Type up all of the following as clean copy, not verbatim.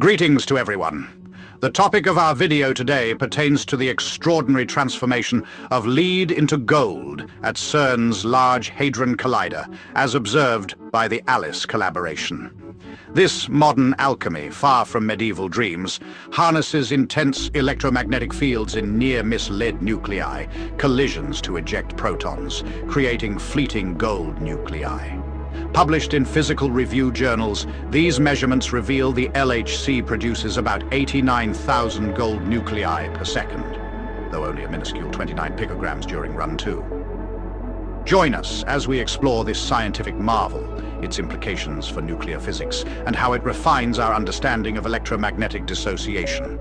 Greetings to everyone. The topic of our video today pertains to the extraordinary transformation of lead into gold at CERN's Large Hadron Collider, as observed by the ALICE collaboration. This modern alchemy, far from medieval dreams, harnesses intense electromagnetic fields in near-miss lead nuclei, collisions to eject protons, creating fleeting gold nuclei. Published in physical review journals, these measurements reveal the LHC produces about 89,000 gold nuclei per second, though only a minuscule 29 picograms during run 2. Join us as we explore this scientific marvel, its implications for nuclear physics, and how it refines our understanding of electromagnetic dissociation.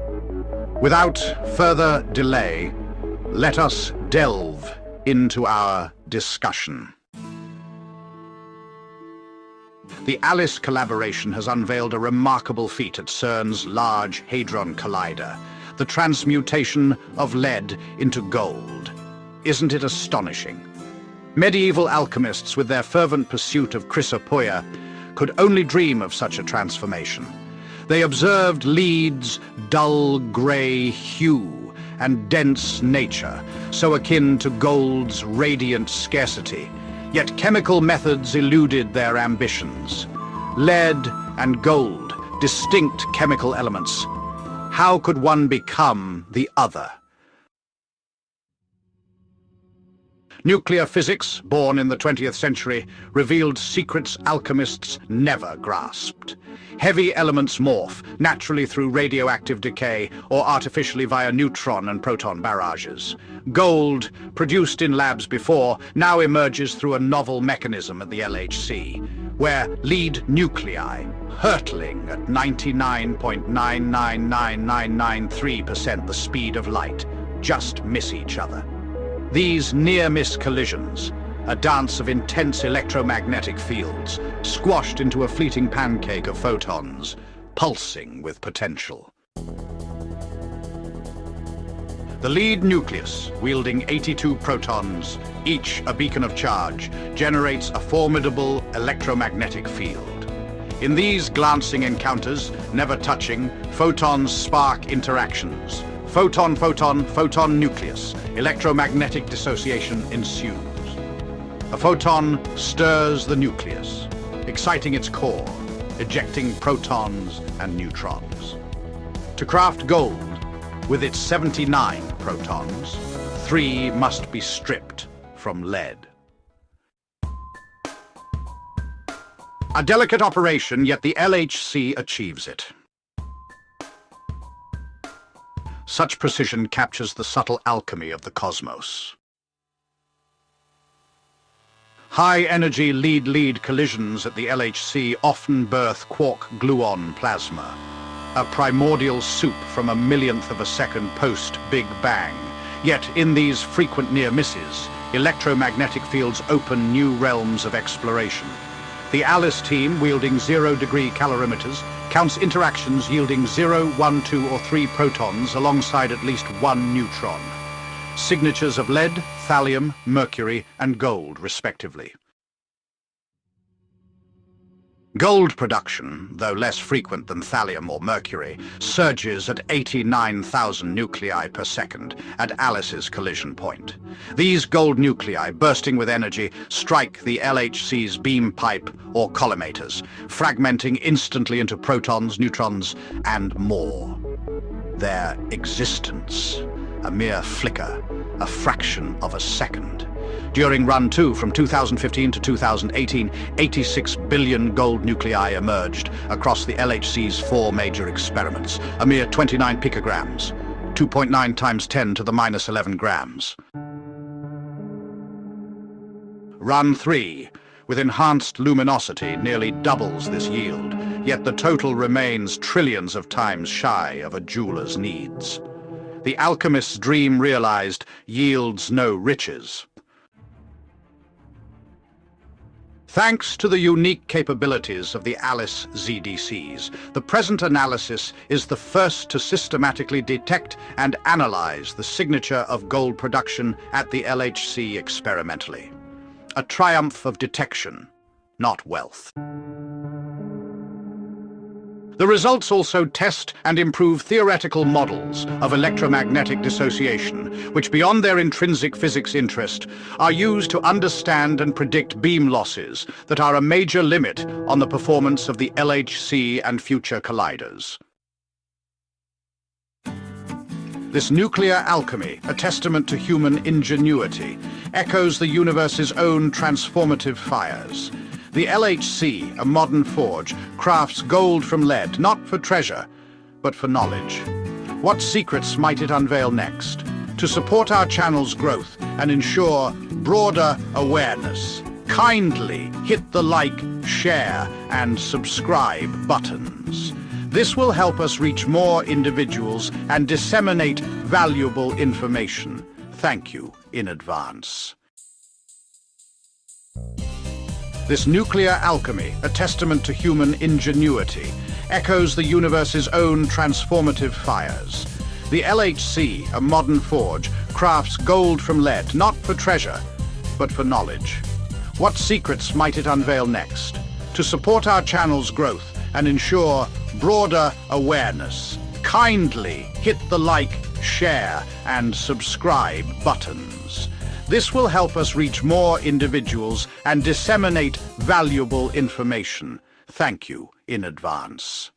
Without further delay, let us delve into our discussion. The ALICE collaboration has unveiled a remarkable feat at CERN's Large Hadron Collider, the transmutation of lead into gold. Isn't it astonishing? Medieval alchemists, with their fervent pursuit of chrysopoeia, could only dream of such a transformation. They observed lead's dull grey hue and dense nature, so akin to gold's radiant scarcity. Yet chemical methods eluded their ambitions. Lead and gold, distinct chemical elements. How could one become the other? Nuclear physics, born in the 20th century, revealed secrets alchemists never grasped. Heavy elements morph, naturally through radioactive decay or artificially via neutron and proton barrages. Gold, produced in labs before, now emerges through a novel mechanism at the LHC, where lead nuclei, hurtling at 99.999993% the speed of light, just miss each other. These near-miss collisions, a dance of intense electromagnetic fields, squashed into a fleeting pancake of photons, pulsing with potential. The lead nucleus, wielding 82 protons, each a beacon of charge, generates a formidable electromagnetic field. In these glancing encounters, never touching, photons spark interactions. Photon, photon, photon nucleus. Electromagnetic dissociation ensues. A photon stirs the nucleus, exciting its core, ejecting protons and neutrons. To craft gold, with its 79 protons, 3 must be stripped from lead. A delicate operation, yet the LHC achieves it. Such precision captures the subtle alchemy of the cosmos. High-energy lead-lead collisions at the LHC often birth quark-gluon plasma, a primordial soup from a millionth of a second post-Big Bang. Yet in these frequent near misses, electromagnetic fields open new realms of exploration. The ALICE team, wielding 0-degree calorimeters, counts interactions yielding 0, 1, 2, or 3 protons alongside at least 1 neutron. Signatures of lead, thallium, mercury, and gold, respectively. Gold production, though less frequent than thallium or mercury, surges at 89,000 nuclei per second at ALICE's collision point. These gold nuclei, bursting with energy, strike the LHC's beam pipe or collimators, fragmenting instantly into protons, neutrons, and more. Their existence, a mere flicker, a fraction of a second. During run 2 from 2015 to 2018, 86 billion gold nuclei emerged across the LHC's 4 major experiments, a mere 29 picograms, 2.9 times 10 to the minus 11 grams. Run 3, with enhanced luminosity, nearly doubles this yield, yet the total remains trillions of times shy of a jeweler's needs. The alchemist's dream realized yields no riches. Thanks to the unique capabilities of the ALICE ZDCs, the present analysis is the first to systematically detect and analyze the signature of gold production at the LHC experimentally. A triumph of detection, not wealth. The results also test and improve theoretical models of electromagnetic dissociation, which beyond their intrinsic physics interest, are used to understand and predict beam losses that are a major limit on the performance of the LHC and future colliders. This nuclear alchemy, a testament to human ingenuity, echoes the universe's own transformative fires. The LHC, a modern forge, crafts gold from lead, not for treasure, but for knowledge. What secrets might it unveil next? To support our channel's growth and ensure broader awareness, kindly hit the like, share, and subscribe buttons. This will help us reach more individuals and disseminate valuable information. Thank you in advance. This nuclear alchemy, a testament to human ingenuity, echoes the universe's own transformative fires. The LHC, a modern forge, crafts gold from lead, not for treasure, but for knowledge. What secrets might it unveil next? To support our channel's growth and ensure broader awareness, kindly hit the like, share, and subscribe buttons. This will help us reach more individuals and disseminate valuable information. Thank you in advance.